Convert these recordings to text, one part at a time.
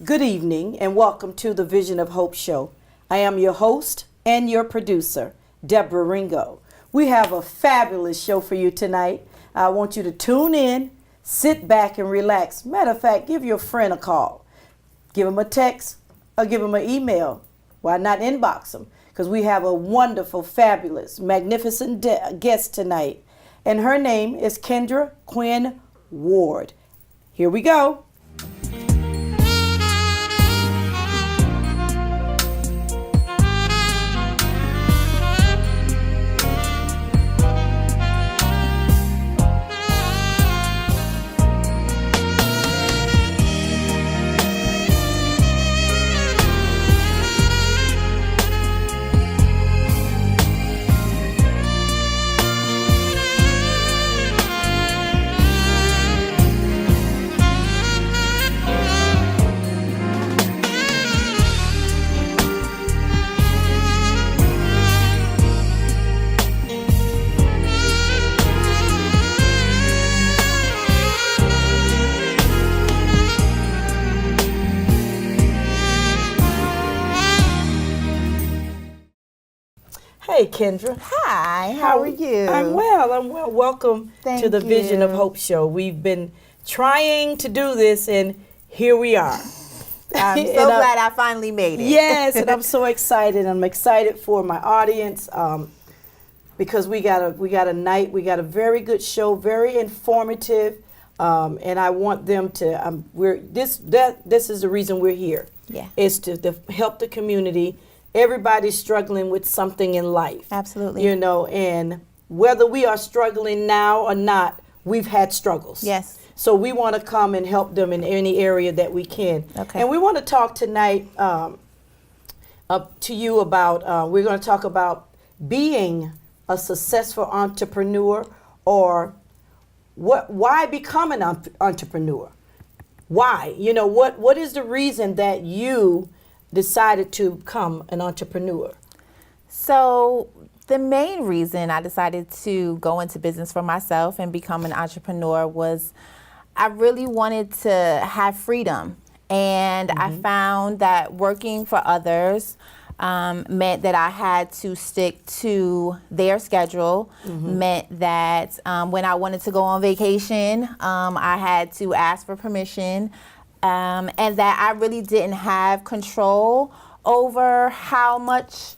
Good evening and welcome to the Vision of Hope show. I am your host and your producer, Debra Ringo. We have a fabulous show for you tonight. I want you to tune in, sit back and relax. Matter of fact, give your friend a call. Give them a text or give them an email. Why not inbox them? Because we have a wonderful, fabulous, magnificent guest tonight. And her name is Kendra Quinn-Ward. Here we go. Hey, Kendra. Hi, how are you? I'm well. Welcome Thank to the you. Vision of Hope show. We've been trying to do this, and here we are. I'm so glad I finally made it. Yes, and I'm so excited. I'm excited for my audience because we got a very good show, very informative, and I want them to. This is the reason we're here. Yeah, is to help the community. Everybody's struggling with something in life. Absolutely. You know, and whether we are struggling now or not, we've had struggles. Yes. So we want to come and help them in any area that we can. Okay. And we want to talk tonight to you about, we're going to talk about being a successful entrepreneur, or why become an entrepreneur? Why? You know, what is the reason that you decided to become an entrepreneur? So the main reason I decided to go into business for myself and become an entrepreneur was I really wanted to have freedom. And I found that working for others meant that I had to stick to their schedule, meant that when I wanted to go on vacation, I had to ask for permission. And that I really didn't have control over how much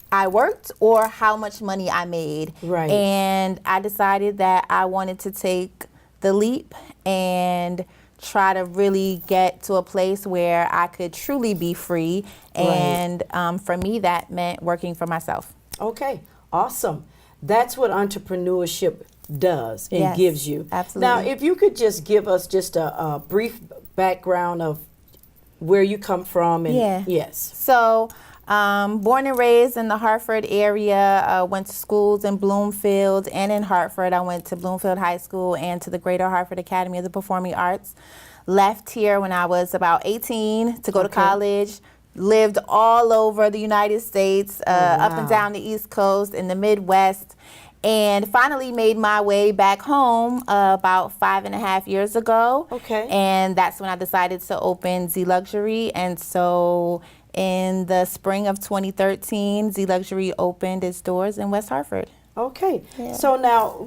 I worked or how much money I made. Right. And I decided that I wanted to take the leap and try to really get to a place where I could truly be free. And for me, that meant working for myself. Okay, awesome. That's what entrepreneurship does and gives you. Absolutely. Now, if you could just give us just a brief background of where you come from. And yes. So, born and raised in the Hartford area, went to schools in Bloomfield and in Hartford. I went to Bloomfield High School and to the Greater Hartford Academy of the Performing Arts. Left here when I was about 18 to go to college. Lived all over the United States, up and down the East Coast, in the Midwest. And finally made my way back home about 5.5 years ago. Okay. And that's when I decided to open ZLuxury. And so in the spring of 2013, ZLuxury opened its doors in West Hartford. Okay. Yeah. So now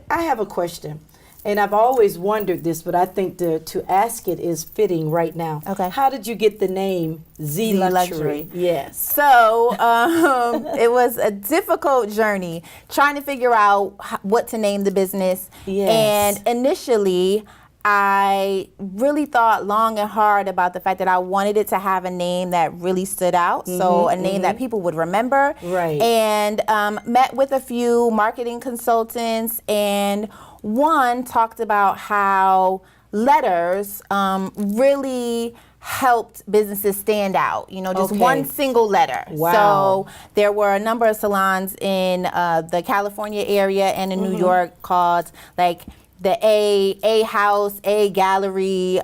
I have a question. And I've always wondered this, but I think to ask it is fitting right now. Okay. How did you get the name ZLuxury? Yes. So it was a difficult journey trying to figure out what to name the business. Yes. And initially, I really thought long and hard about the fact that I wanted it to have a name that really stood out. So a name that people would remember. Right. And met with a few marketing consultants, and one talked about how letters really helped businesses stand out, you know, just one single letter. Wow. So there were a number of salons in the California area and in New York called like the A House, A Gallery,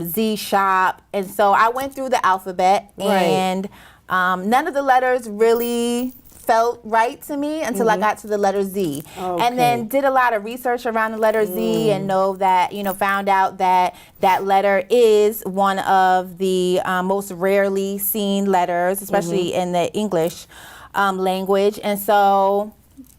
Z Shop. And so I went through the alphabet and none of the letters really felt right to me until I got to the letter Z. And then did a lot of research around the letter Z and found out that that letter is one of the most rarely seen letters, especially in the English language. And so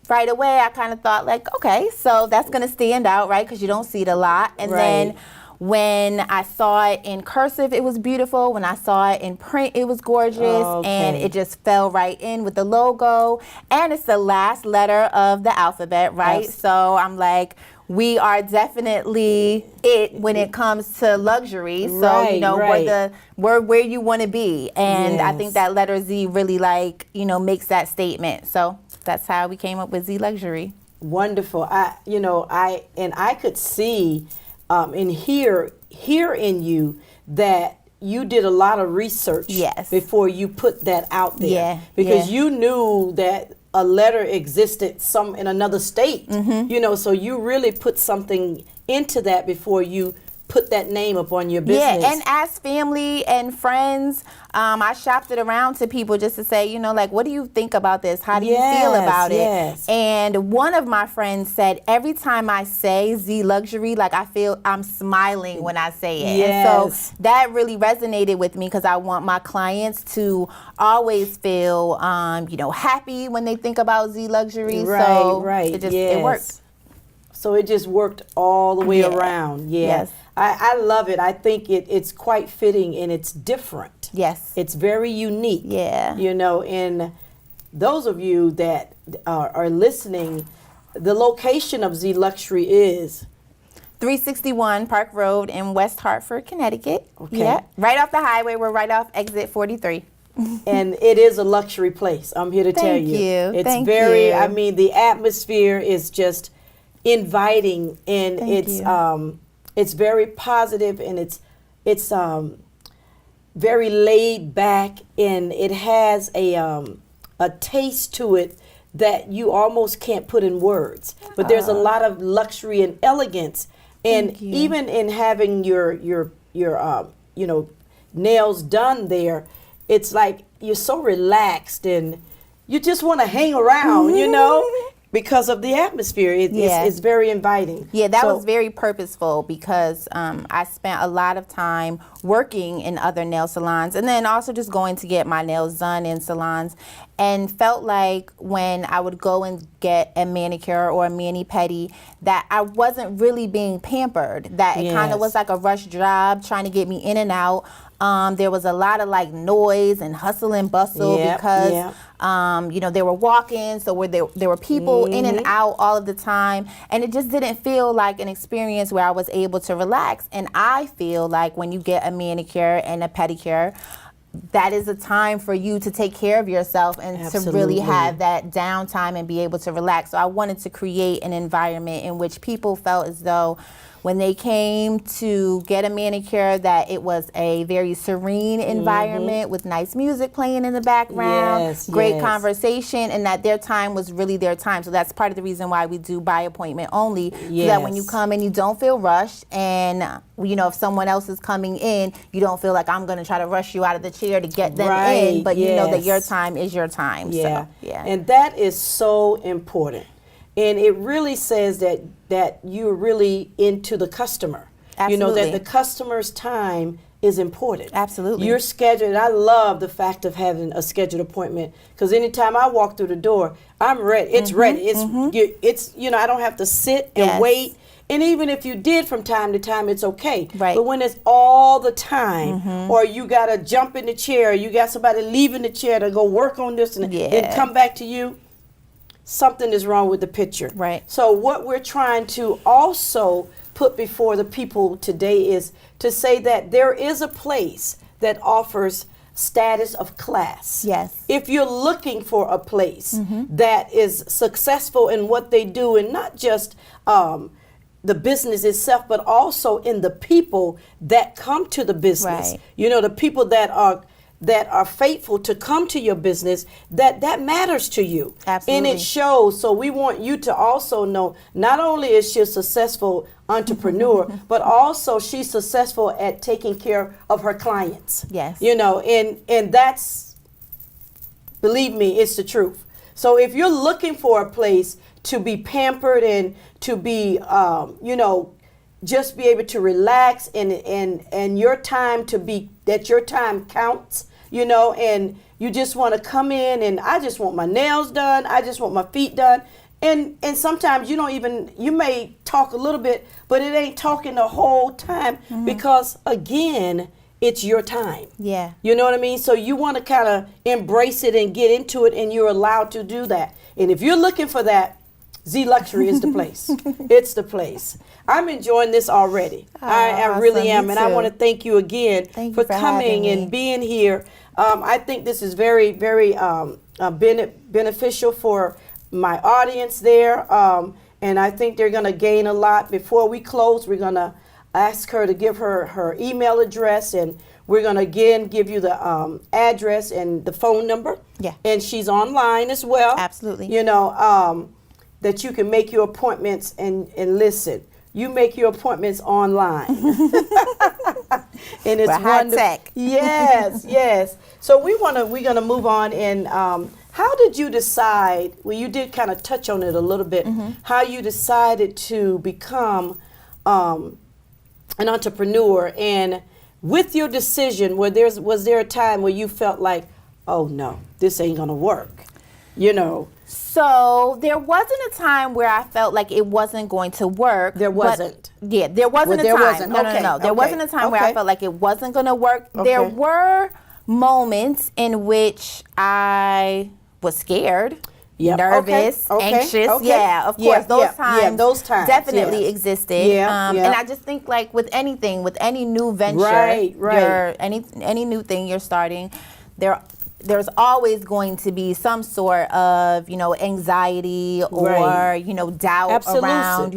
right away I kind of thought like, okay, so that's going to stand out, right? Because you don't see it a lot. And then when I saw it in cursive, it was beautiful. When I saw it in print, it was gorgeous. And it just fell right in with the logo. And it's the last letter of the alphabet, right? Yes. So I'm like, we are definitely it when it comes to luxury. So, we're where you want to be. And I think that letter Z really makes that statement. So that's how we came up with ZLuxury. Wonderful. I could see and hear in you that you did a lot of research before you put that out there. Because you knew that a letter existed in another state. So you really put something into that before you put that name up on your business. Yeah, and as family and friends, I shopped it around to people just to say, what do you think about this? How do you feel about it? And one of my friends said, every time I say ZLuxury, I feel I'm smiling when I say it. And so that really resonated with me because I want my clients to always feel, happy when they think about ZLuxury. It worked. So it just worked all the way around. Yes. I love it. I think it's quite fitting and it's different. Yes. It's very unique. Yeah. And those of you that are listening, the location of ZLuxury is 361 Park Road in West Hartford, Connecticut. Okay. Yeah. Right off the highway. We're right off exit 43. And it is a luxury place. I'm here to tell you. It's Thank very, you. The atmosphere is just inviting and it's very positive and it's very laid back and it has a taste to it that you almost can't put in words. But there's a lot of luxury and elegance, and even in having your nails done there, it's like you're so relaxed and you just want to hang around, because of the atmosphere. It's very inviting. Yeah, that was very purposeful because I spent a lot of time working in other nail salons and then also just going to get my nails done in salons, and felt like when I would go and get a manicure or a mani-pedi that I wasn't really being pampered, that it kind of was like a rush job trying to get me in and out. There was a lot of noise and hustle and bustle because they were walking, so there were people in and out all of the time, and it just didn't feel like an experience where I was able to relax. And I feel like when you get a manicure and a pedicure, that is a time for you to take care of yourself and to really have that downtime and be able to relax. So I wanted to create an environment in which people felt as though when they came to get a manicure that it was a very serene environment with nice music playing in the background, great conversation, and that their time was really their time. So that's part of the reason why we do by appointment only, so that when you come in, you don't feel rushed, and if someone else is coming in, you don't feel like I'm going to try to rush you out of the chair to get them in, but you know that your time is your time. So, and that is so important. And it really says that you're really into the customer. Absolutely. That the customer's time is important. Absolutely. You're scheduled. I love the fact of having a scheduled appointment, because anytime I walk through the door, I'm ready. It's ready. It's I don't have to sit and wait. And even if you did from time to time, it's okay. Right. But when it's all the time, or you got to jump in the chair, you got somebody leaving the chair to go work on this and come back to you, something is wrong with the picture. Right. So what we're trying to also put before the people today is to say that there is a place that offers status of class. Yes. If you're looking for a place that is successful in what they do, and not just the business itself, but also in the people that come to the business. Right. The people that are faithful to come to your business, that matters to you. Absolutely. And it shows. So we want you to also know, not only is she a successful entrepreneur, but also she's successful at taking care of her clients. Yes. And that's, believe me, it's the truth. So if you're looking for a place to be pampered and to be, just be able to relax and your time to be, that your time counts, and you just want to come in and I just want my nails done. I just want my feet done. And sometimes you may talk a little bit, but it ain't talking the whole time because again, it's your time. Yeah. You know what I mean? So you want to kind of embrace it and get into it, and you're allowed to do that. And if you're looking for that, ZLuxury is the place. It's the place. I'm enjoying this already. I really am. And I want to thank you again for coming and being here. I think this is very, very beneficial for my audience there. And I think they're going to gain a lot. Before we close, we're going to ask her to give her email address, and we're going to again give you the address and the phone number. Yeah. And she's online as well. Absolutely. That you can make your appointments and listen. You make your appointments online. And it's high tech. Yes, yes. So we're gonna move on. And how did you decide? Well, you did kind of touch on it a little bit. How you decided to become an entrepreneur, and with your decision, was there a time where you felt like, oh no, this ain't gonna work? So there wasn't a time where I felt like it wasn't going to work. There wasn't. Yeah, there wasn't a time. Wasn't. No. There wasn't a time where I felt like it wasn't going to work. Okay. There were moments in which I was scared, nervous, anxious. Yeah, of course. Those times definitely existed. And I just think like with any new venture, any new thing you're starting, there's always going to be some sort of, anxiety or, doubt around,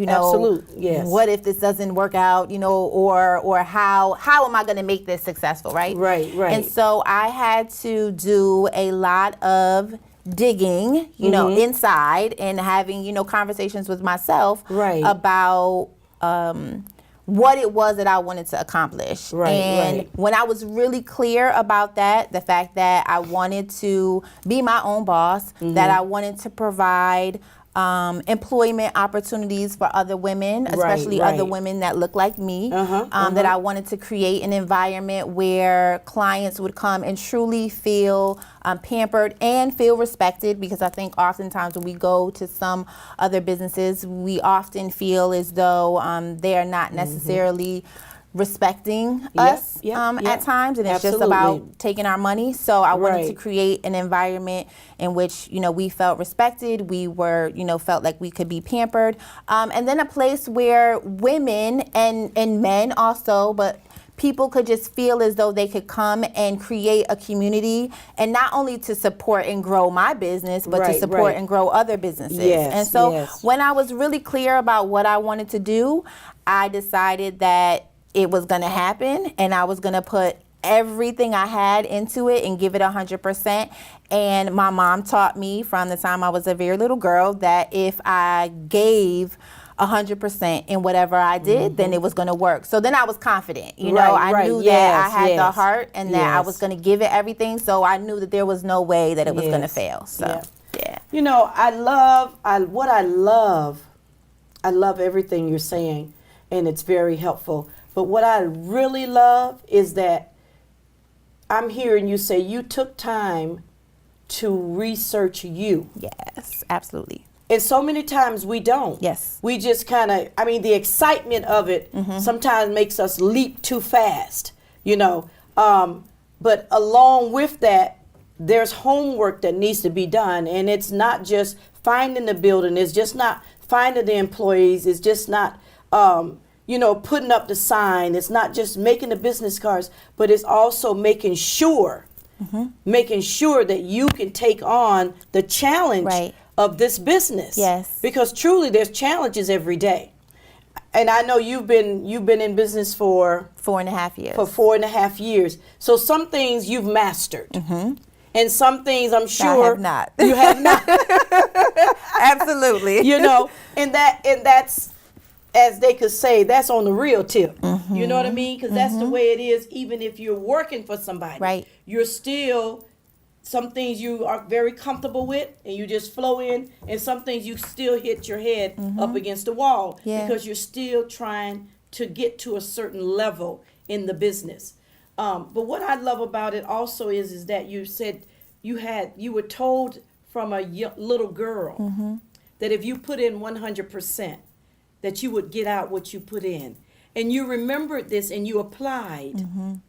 what if this doesn't work out, or how am I going to make this successful, right? Right. And so I had to do a lot of digging, inside and having, conversations with myself about what it was that I wanted to accomplish. When I was really clear about that, the fact that I wanted to be my own boss, that I wanted to provide employment opportunities for other women, especially other women that look like me, that I wanted to create an environment where clients would come and truly feel pampered and feel respected, because I think oftentimes when we go to some other businesses, we often feel as though they are not necessarily respecting us at times, and it's just about taking our money. So I wanted to create an environment in which we felt respected, we were felt like we could be pampered, and then a place where women and men also, but people could just feel as though they could come and create a community, and not only to support and grow my business, but to support and grow other businesses. And so when I was really clear about what I wanted to do, I decided that it was going to happen, and I was going to put everything I had into it and give it 100%. And my mom taught me from the time I was a very little girl that if I gave 100% in whatever I did, then it was going to work. So then I was confident, I knew that I had the heart and that I was going to give it everything. So I knew that there was no way that it was going to fail. So, I love everything you're saying, and it's very helpful. But what I really love is that I'm hearing you say you took time to research you. Yes, absolutely. And so many times we don't. Yes. We just kind of, the excitement of it sometimes makes us leap too fast, But along with that, there's homework that needs to be done. And it's not just finding the building. It's just not finding the employees. It's just not, putting up the sign. It's not just making the business cards, but it's also making sure that you can take on the challenge of this business. Yes. Because truly there's challenges every day. And I know you've been in business for 4.5 years. For 4.5 years. So some things you've mastered. And some things I'm sure I have not. You have not. Absolutely. And that's, as they could say, that's on the real tip. You know what I mean? Because that's the way it is. Even if you're working for somebody, you're still some things you are very comfortable with and you just flow in, and some things you still hit your head up against the wall because you're still trying to get to a certain level in the business. But what I love about it also is that you said you were told from a little girl that if you put in 100%, that you would get out what you put in. And you remembered this and you applied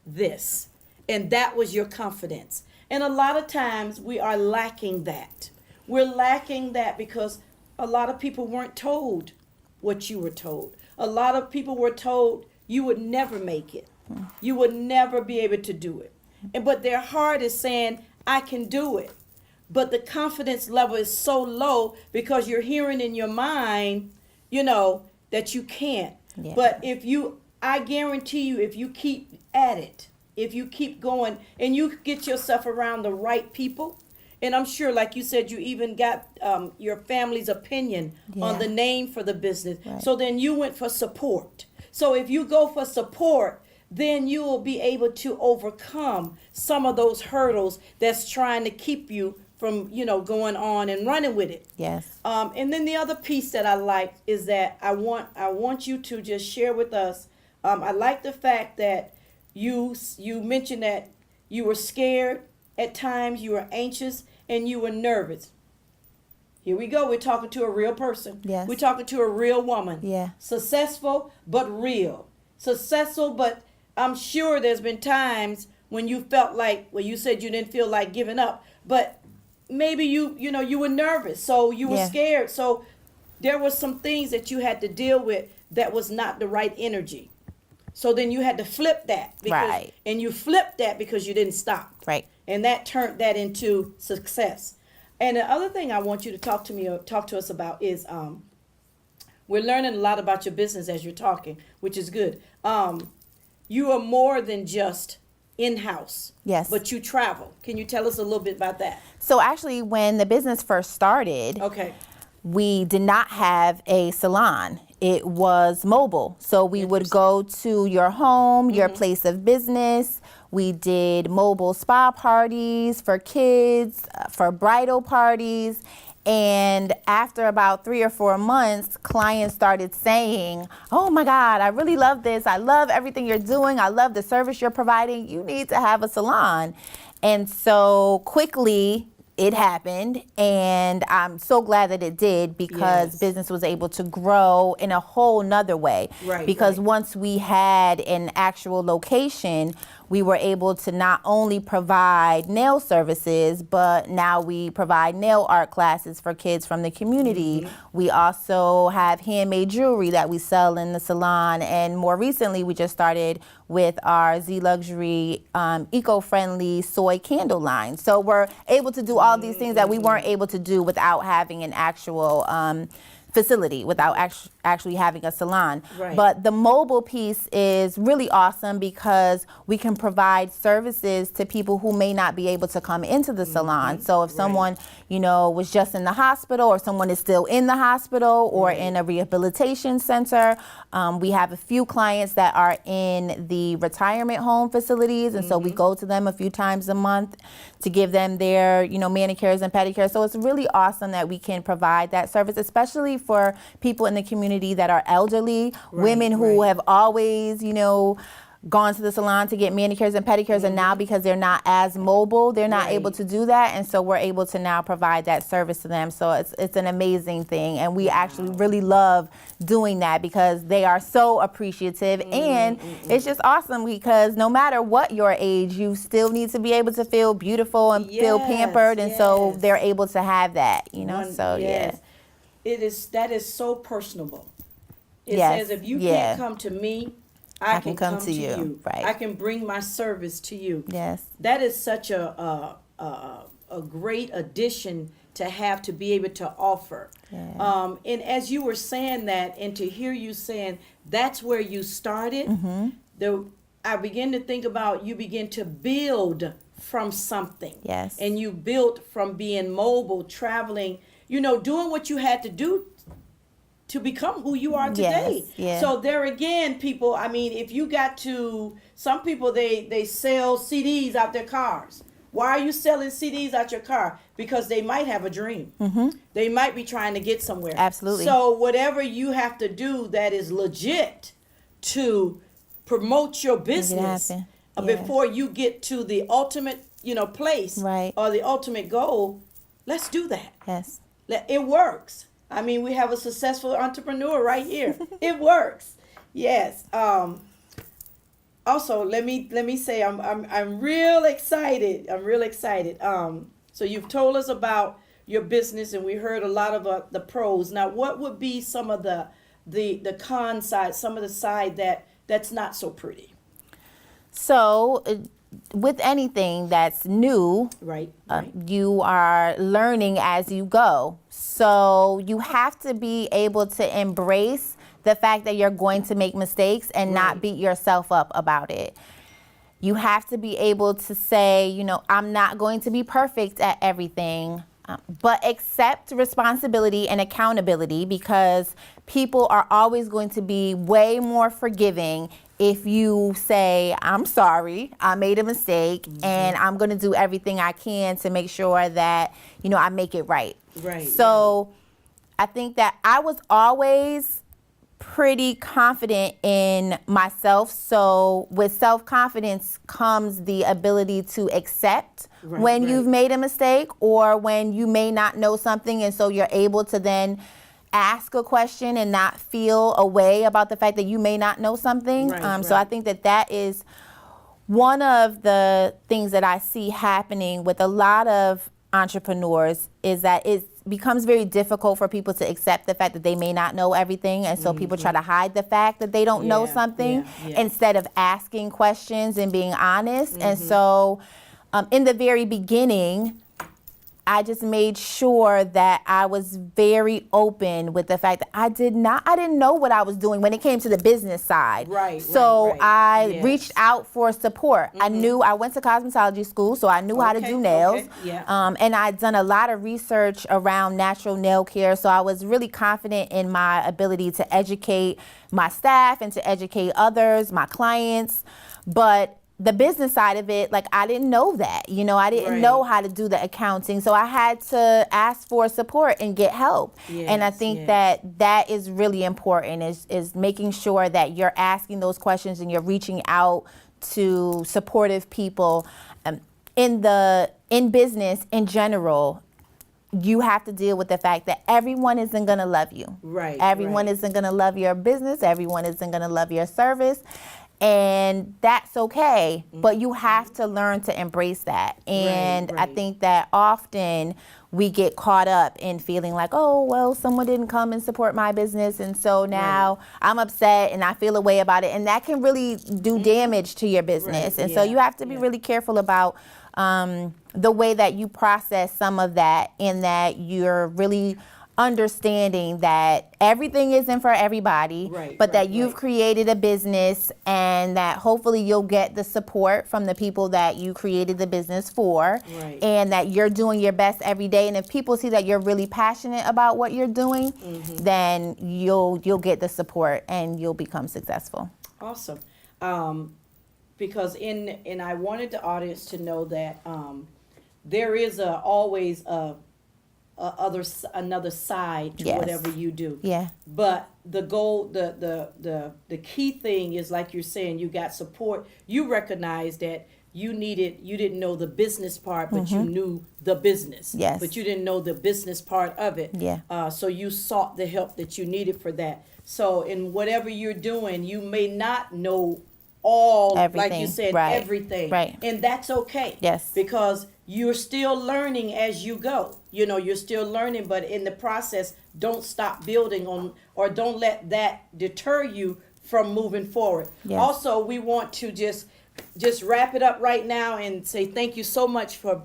this. And that was your confidence. And a lot of times we are lacking that. We're lacking that because a lot of people weren't told what you were told. A lot of people were told you would never make it. You would never be able to do it. But their heart is saying, I can do it. But the confidence level is so low because you're hearing in your mind, that you can't. Yeah. But I guarantee you, if you keep at it, if you keep going and you get yourself around the right people, and I'm sure, like you said, you even got your family's opinion on the name for the business. Right. So then you went for support. So if you go for support, then you will be able to overcome some of those hurdles that's trying to keep you from, going on and running with it. Yes. And then the other piece that I like is that I want you to just share with us. I like the fact that you mentioned that you were scared at times, you were anxious, and you were nervous. Here we go. We're talking to a real person. Yes. We're talking to a real woman. Yeah. Successful, but real. Successful, but I'm sure there's been times when you felt like, well, you said you didn't feel like giving up, but maybe you were nervous, so you were scared. So there were some things that you had to deal with that was not the right energy. So then you had to flip that. Right. And you flipped that because you didn't stop. Right. And that turned that into success. And the other thing I want you to talk to us about is we're learning a lot about your business as you're talking, which is good. You are more than just in-house. Yes. But you travel. Can you tell us a little bit about that? So actually, when the business first started, we did not have a salon. It was mobile. So we would go to your home, your place of business. We did mobile spa parties for kids, for bridal parties. And after about 3 or 4 months, clients started saying, oh my God, I really love this. I love everything you're doing. I love the service you're providing. You need to have a salon. And so quickly it happened. And I'm so glad that it did because business was able to grow in a whole nother way. Right, because once we had an actual location, we were able to not only provide nail services, but now we provide nail art classes for kids from the community. We also have handmade jewelry that we sell in the salon. And more recently, we just started with our ZLuxury eco-friendly soy candle line. So we're able to do all these things that we weren't able to do without having an actual facility, without actually having a salon. Right. But the mobile piece is really awesome because we can provide services to people who may not be able to come into the salon. So if someone, was just in the hospital, or someone is still in the hospital or in a rehabilitation center, we have a few clients that are in the retirement home facilities. And so we go to them a few times a month to give them their, manicures and pedicures. So it's really awesome that we can provide that service, especially for people in the community that are elderly, women who have always, gone to the salon to get manicures and pedicures, and now because they're not as mobile, they're not able to do that, and so we're able to now provide that service to them. So it's an amazing thing, and we actually really love doing that because they are so appreciative, and it's just awesome because no matter what your age, you still need to be able to feel beautiful and feel pampered, and so they're able to have that, That is so personable. It says if you can't come to me, I can come to you. Right. I can bring my service to you. Yes. That is such a great addition to have, to be able to offer. Yeah. And as you were saying that, and to hear you saying that's where you started, I begin to think about you begin to build from something. Yes. And you built from being mobile, traveling, doing what you had to do to become who you are today. Yes, yeah. So there again, people, if you got to, some people, they sell CDs out their cars. Why are you selling CDs out your car? Because they might have a dream. They might be trying to get somewhere. Absolutely. So whatever you have to do that is legit to promote your business before you get to the ultimate, place or the ultimate goal, let's do that. Yes. It works. I mean, we have a successful entrepreneur right here. It works. Yes. Also, let me say I'm real excited. I'm real excited. So you've told us about your business, and we heard a lot of the pros. Now, what would be some of the con side, some of the side that's not so pretty? So, with anything that's new, right. You are learning as you go. So you have to be able to embrace the fact that you're going to make mistakes and not beat yourself up about it. You have to be able to say, I'm not going to be perfect at everything, but accept responsibility and accountability, because people are always going to be way more forgiving if you say, I'm sorry, I made a mistake, and I'm going to do everything I can to make sure that, I make it right. Right. So I think that I was always pretty confident in myself. So with self-confidence comes the ability to accept when you've made a mistake, or when you may not know something, and so you're able to then ask a question and not feel a way about the fact that you may not know something. So I think that is one of the things that I see happening with a lot of entrepreneurs, is that it becomes very difficult for people to accept the fact that they may not know everything, and so people try to hide the fact that they don't know something instead of asking questions and being honest. And so in the very beginning, I just made sure that I was very open with the fact that I didn't know what I was doing when it came to the business side. So I reached out for support. I went to cosmetology school, so I knew how to do nails. And I'd done a lot of research around natural nail care, so I was really confident in my ability to educate my staff and to educate others, my clients. But the business side of it, I didn't know that. I didn't know how to do the accounting. So I had to ask for support and get help. And I think that is really important, is making sure that you're asking those questions and you're reaching out to supportive people. In business in general, you have to deal with the fact that everyone isn't going to love you. Everyone isn't going to love your business. Everyone isn't going to love your service. And that's okay, but you have to learn to embrace that. And I think that often we get caught up in feeling like, oh, well, someone didn't come and support my business, and so now I'm upset and I feel a way about it. And that can really do damage to your business. And so you have to be really careful about the way that you process some of that, in that you're really understanding that everything isn't for everybody, but that you've created a business, and that hopefully you'll get the support from the people that you created the business for, and that you're doing your best every day. And if people see that you're really passionate about what you're doing, then you'll get the support and you'll become successful. Awesome. Because and I wanted the audience to know that there is always another side to whatever you do. But the goal, the key thing is, like you're saying, you got support. You recognize that you didn't know the business part, but you knew the business. But you didn't know the business part of it. So you sought the help that you needed for that. So in whatever you're doing, you may not know everything. Like you said, everything. And that's okay. Because you're still learning as you go. You're still learning, but in the process, don't stop building on, or don't let that deter you from moving forward. Also, we want to just wrap it up right now and say thank you so much for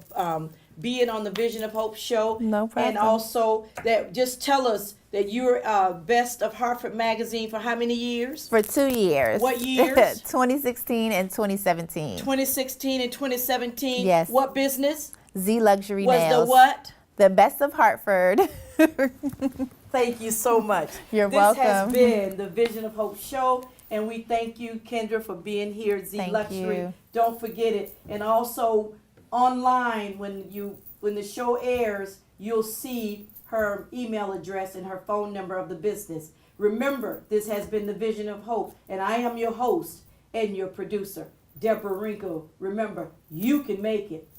being on the Vision of Hope show. No problem. And also that just tell us that you're Best of Hartford magazine for how many years? For 2 years. What years? 2016 and 2017. 2016 and 2017. Yes. What business? ZLuxury Nails. Was the what? The Best of Hartford. Thank you so much. You're welcome. This has been the Vision of Hope show, and we thank you, Kendra, for being here at ZLuxury. Thank you. Don't forget it. And also, online when the show airs, you'll see her email address and her phone number of the business. Remember, this has been the Vision of Hope, and I am your host and your producer, Debra Ringo. Remember, you can make it.